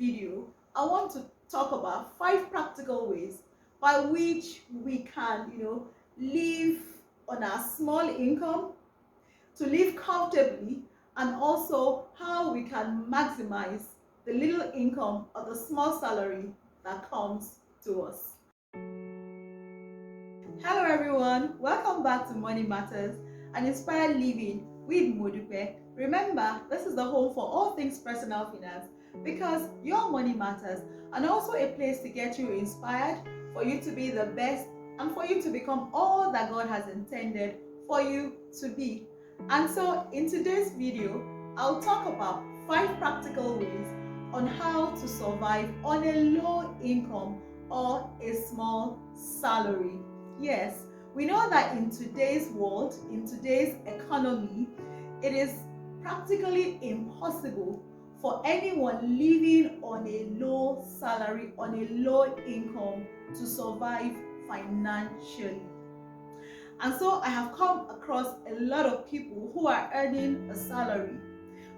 video, I want to talk about 5 practical ways by which we can, live on our small income, to live comfortably, and also how we can maximize the little income or the small salary that comes to us. Hello everyone, welcome back to Money Matters, an inspired living with Modupe. Remember, this is the home for all things personal finance because your money matters, and also a place to get you inspired, for you to be the best, and for you to become all that God has intended for you to be. And so in today's video, I'll talk about 5 practical ways on how to survive on a low income or a small salary. Yes, we know that in today's world, in today's economy, it is practically impossible for anyone living on a low salary, on a low income, to survive financially. And so I have come across a lot of people who are earning a salary,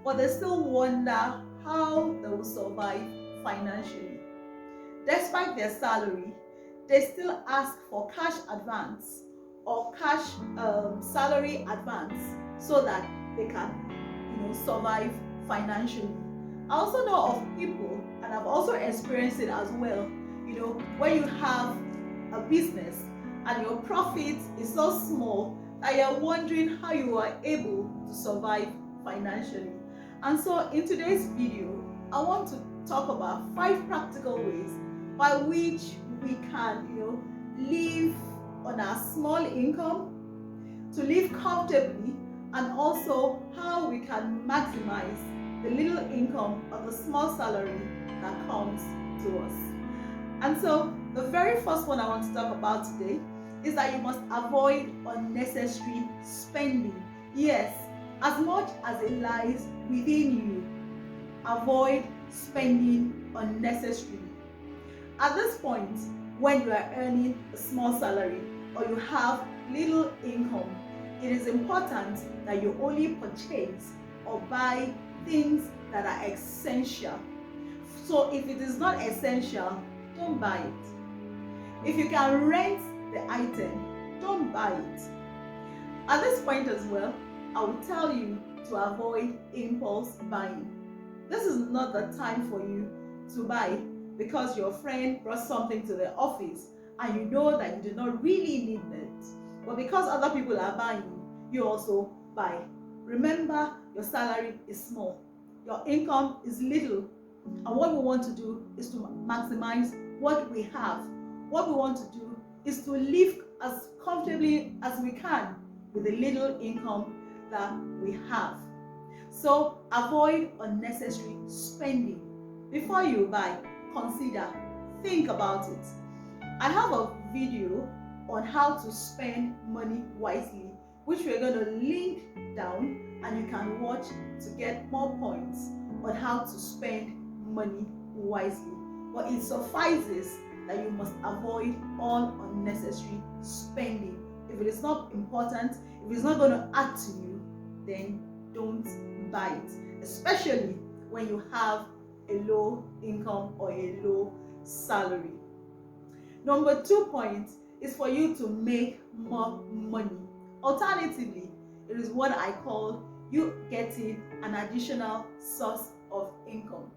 but they still wonder how they will survive financially. Despite their salary, they still ask for cash advance or cash salary advance so that they can survive financially. I also know of people, and I've also experienced it as well, when you have a business and your profit is so small that you're wondering how you are able to survive financially. And so in today's video, I want to talk about 5 practical ways by which we can, live on our small income, to live comfortably, and also how we can maximize the little income or the small salary that comes to us. And so the very first one I want to talk about today is that you must avoid unnecessary spending. Yes, as much as it lies within you, avoid spending unnecessarily. At this point, when you are earning a small salary or you have little income, it is important that you only purchase or buy things that are essential. So if it is not essential, don't buy it. If you can rent the item, don't buy it. At this point as well, I will tell you to avoid impulse buying. This is not the time for you to buy because your friend brought something to the office and you know that you do not really need it. But because other people are buying, you also buy. Remember, your salary is small. Your income is little. And what we want to do is to maximize what we have. What we want to do is to live as comfortably as we can with the little income that we have. So avoid unnecessary spending. Before you buy, consider, think about it. I have a video on how to spend money wisely, which we're going to link down, and you can watch to get more points on how to spend money wisely. But it suffices that you must avoid all unnecessary spending. If it is not important, if it's not going to add to you, then don't buy it, especially when you have a low income or a low salary. Number 2 point is for you to make more money. Alternatively, it is what I call you getting an additional source of income.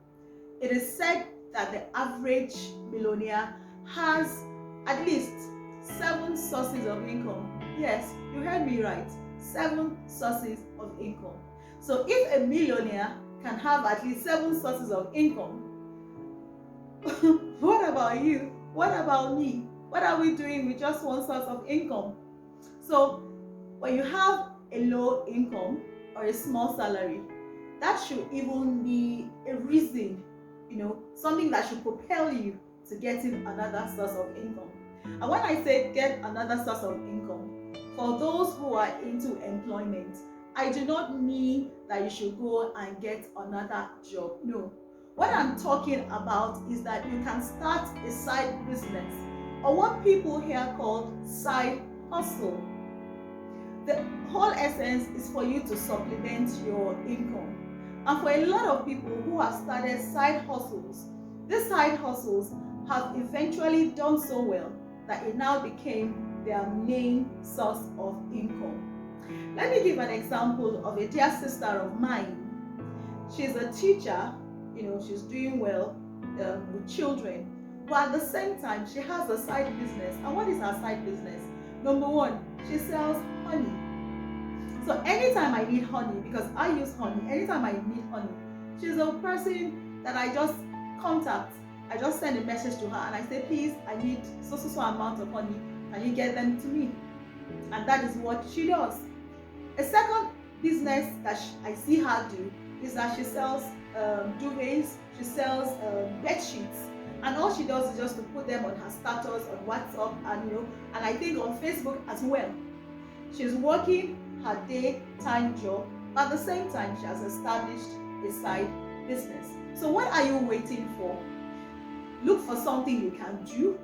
It is said that the average millionaire has at least 7 sources of income. Yes, you heard me right. 7 sources of income. So if a millionaire can have at least 7 sources of income, what about you? What about me? What are we doing with just 1 source of income? So when you have a low income or a small salary, that should even be a reason, something that should propel you to getting another source of income. And when I say get another source of income, for those who are into employment, I do not mean that you should go and get another job. No. What I'm talking about is that you can start a side business, or what people here call side hustle. The whole essence is for you to supplement your income. And for a lot of people who have started side hustles, these side hustles have eventually done so well that it now became their main source of income. Let me give an example of a dear sister of mine. She's a teacher, she's doing well with children, but at the same time, she has a side business. And what is her side business? Number one, she sells honey. So anytime I need honey, because I use honey, anytime I need honey, she's a person that I just contact. I just send a message to her and I say, please, I need so amount of honey. Can you get them to me? And that is what she does. A second business that I see her do is that she sells duvets, she sells bed sheets, and all she does is just to put them on her status on WhatsApp and I think on Facebook as well. She's working her daytime job, but at the same time she has established a side business. So what are you waiting for? Look for something you can do.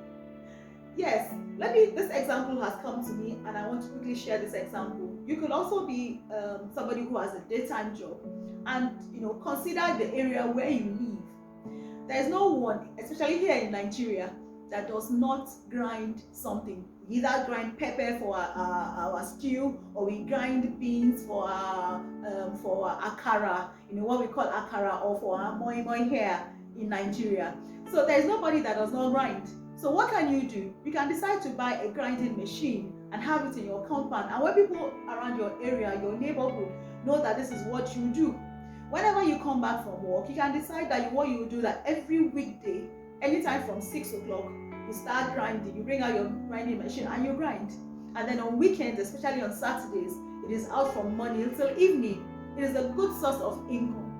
Yes, this example has come to me and I want to quickly share this example. You could also be somebody who has a daytime job and consider the area where you live. There is no one, especially here in Nigeria, that does not grind something. We either grind pepper for our stew, or we grind beans for our akara, what we call akara, or for our moi moi here in Nigeria. So there is nobody that does not grind. So what can you do? You can decide to buy a grinding machine and have it in your compound. And when people around your area, your neighborhood, know that this is what you do, whenever you come back from work, you can decide that what you will do, that every weekday, anytime from 6 o'clock, you start grinding. You bring out your grinding machine and you grind. And then on weekends, especially on Saturdays, it is out from morning until evening. It is a good source of income.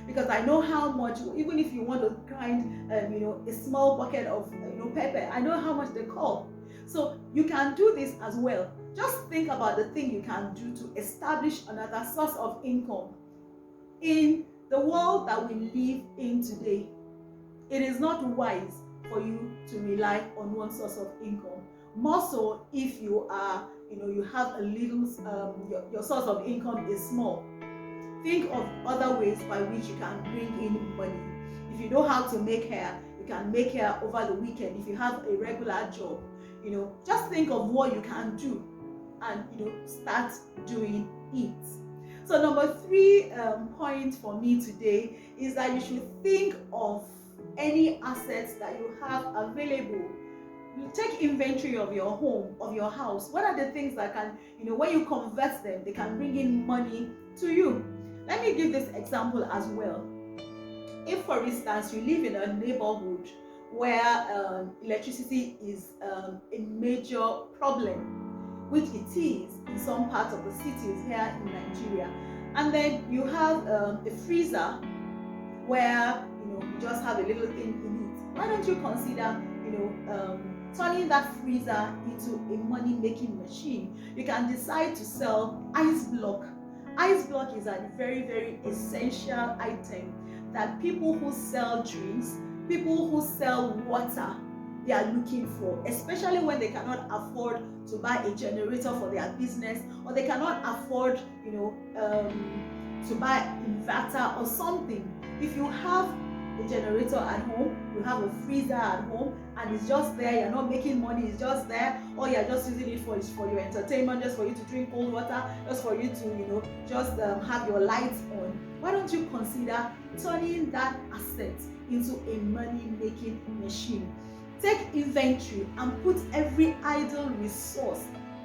Because I know how much, even if you want to grind, a small bucket of pepper, I know how much they cost. So you can do this as well. Just think about the thing you can do to establish another source of income. In the world that we live in today, it is not wise for you to rely on one source of income. More so if you are, you have a little, your source of income is small. Think of other ways by which you can bring in money. If you know how to make hair, you can make hair over the weekend. If you have a regular job, just think of what you can do and start doing it. So number 3 point for me today is that you should think of any assets that you have available. You take inventory of your home, of your house. What are the things that can, when you convert them, they can bring in money to you? Let me give this example as well. If, for instance, you live in a neighborhood where electricity is a major problem, which it is in some parts of the cities here in Nigeria, and then you have a freezer where you just have a little thing in it, why don't you consider turning that freezer into a money-making machine? You can decide to sell ice block. Ice block is a very, very essential item that people who sell drinks, people who sell water, they are looking for, especially when they cannot afford to buy a generator for their business, or they cannot afford, to buy inverter or something. If you have a generator at home, you have a freezer at home, and it's just there, you're not making money, it's just there, or you're just using it for your entertainment, just for you to drink cold water, just for you to just have your lights on, why don't you consider turning that asset into a money-making machine? Take inventory and put every idle resource,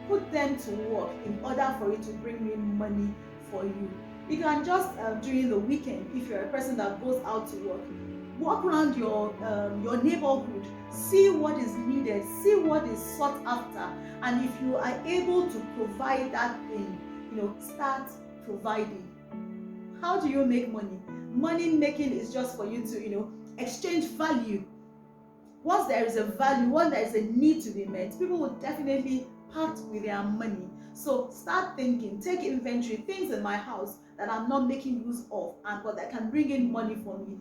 put them to work in order for it to bring in money for you. You can just during the weekend, if you're a person that goes out to work, walk around your neighborhood, see what is needed, see what is sought after, and if you are able to provide that thing, start providing. How do you make money? Money making is just for you to exchange value. Once there is a value, once there is a need to be met, people will definitely part with their money. So start thinking, take inventory, things in my house that I'm not making use of, but that can bring in money for me.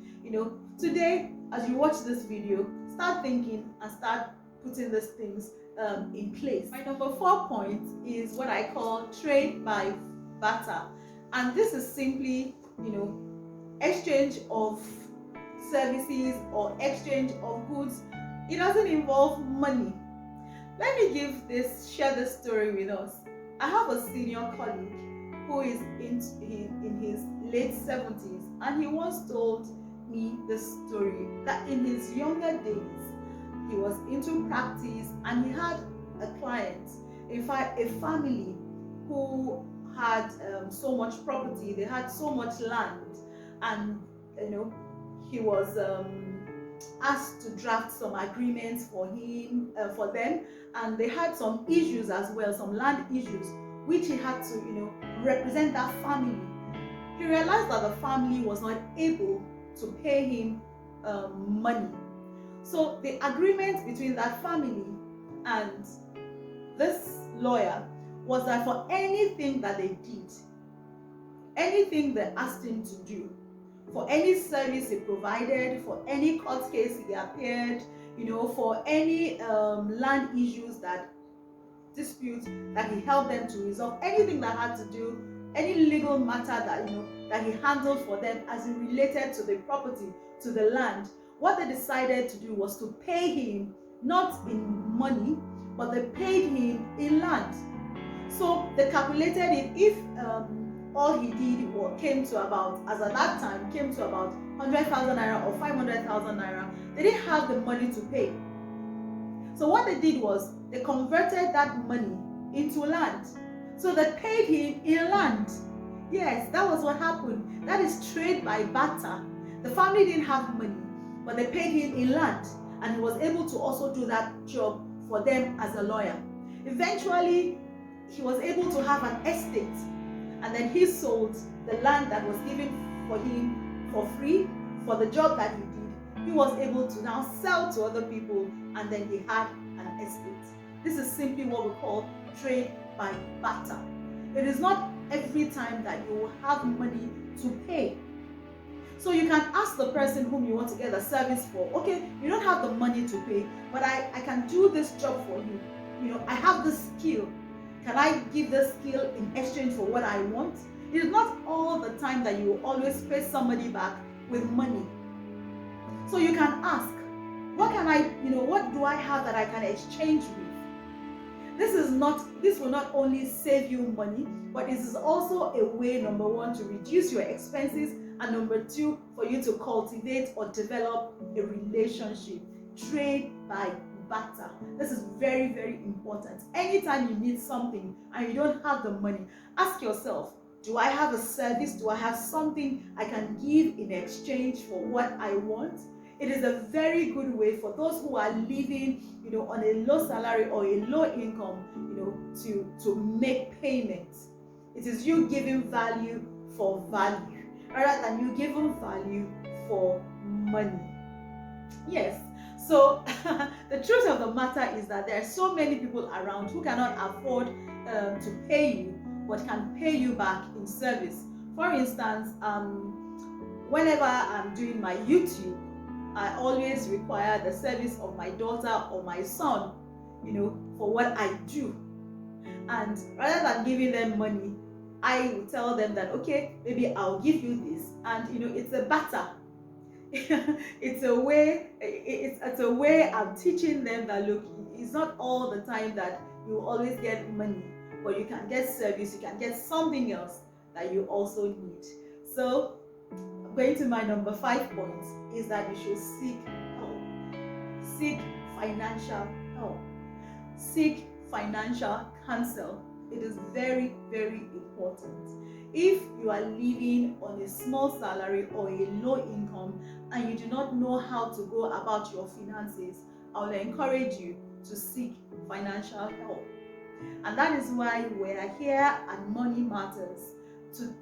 Today, as you watch this video, start thinking and start putting these things in place. My number 4 point is what I call trade by barter. And this is simply, exchange of services or exchange of goods, it doesn't involve money. Let me share this story with us. I have a senior colleague who is in his late 70s, and he once told me this story that in his younger days he was into practice, and he had a client, in fact a family, who had so much property, they had so much land, and he was asked to draft some agreements for them, and they had some issues as well, some land issues, which he had to represent that family. He realized that the family was not able to pay him money. So the agreement between that family and this lawyer was that for anything that they did, anything they asked him to do, for any service he provided, for any court case he appeared, for any land issues, that disputes that he helped them to resolve, anything that had to do, any legal matter that that he handled for them as it related to the property, to the land, what they decided to do was to pay him not in money, but they paid him in land. So they calculated it, if all he did came to about, as at that time, came to about 100,000 naira or 500,000 naira, they didn't have the money to pay. So what they did was they converted that money into land. So they paid him in land. Yes, that was what happened. That is trade by barter. The family didn't have money, but they paid him in land, and he was able to also do that job for them as a lawyer. Eventually, he was able to have an estate, and then he sold the land that was given for him for free for the job that he did. He was able to now sell to other people, and then he had an estate. This is simply what we call trade by barter. It is not every time that you will have money to pay. So you can ask the person whom you want to get a service for, okay, you don't have the money to pay, but I can do this job for you. I have this skill. Can I give this skill in exchange for what I want? It is not all the time that you will always pay somebody back with money. So you can ask, what do I have that I can exchange with? This will not only save you money, but it is also a way, number one, to reduce your expenses, and number two, for you to cultivate or develop a relationship. Trade by barter. This is very, very important. Anytime you need something and you don't have the money, ask yourself, do I have a service? Do I have something I can give in exchange for what I want? It is a very good way for those who are living, on a low salary or a low income, to make payments. It is you giving value for value, rather than you giving value for money. Yes. So the truth of the matter is that there are so many people around who cannot afford to pay you, but can pay you back in service. For instance, whenever I'm doing my YouTube, I always require the service of my daughter or my son, for what I do. And rather than giving them money, I will tell them that, okay, maybe I'll give you this. And, it's a barter. It's a way I'm teaching them that, look, it's not all the time that you always get money, but you can get service, you can get something else that you also need. So going to my number 5 point is that you should seek help. Seek financial help. Seek financial counsel. It is very, very important. If you are living on a small salary or a low income and you do not know how to go about your finances, I will encourage you to seek financial help. And that is why we are here at Money Matters, to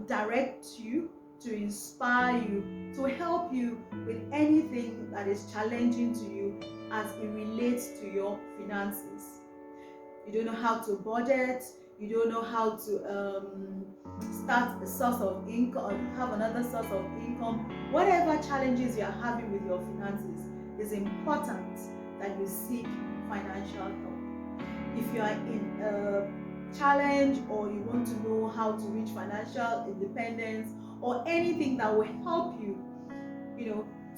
direct you, to inspire you, to help you with anything that is challenging to you as it relates to your finances. You don't know how to budget, you don't know how to start a source of income or have another source of income. Whatever challenges you are having with your finances, it's important that you seek financial help. If you are in a challenge, or you want to know how to reach financial independence, or anything that will help you,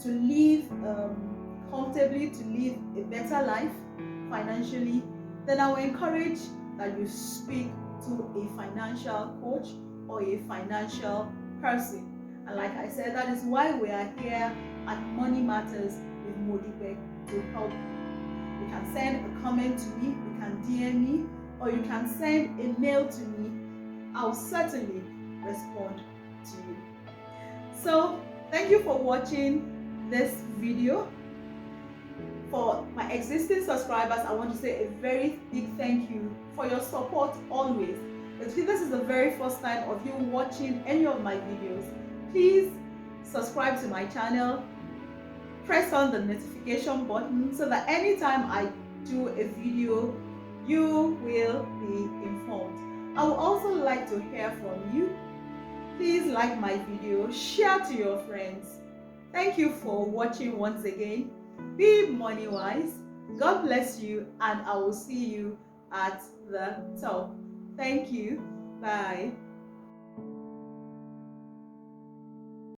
to live comfortably, to live a better life financially, then I will encourage that you speak to a financial coach or a financial person. And like I said, that is why we are here at Money Matters with Modupe, to help you. You can send a comment to me, you can DM me, or you can send a mail to me. I'll certainly respond to you. So thank you for watching this video. For my existing subscribers, I want to say a very big thank you for your support always. If this is the very first time of you watching any of my videos, please subscribe to my channel, press on the notification button so that anytime I do a video, you will be informed. I would also like to hear from you. Please like my video, share to your friends. Thank you for watching once again. Be money wise. God bless you, and I will see you at the top. Thank you. Bye.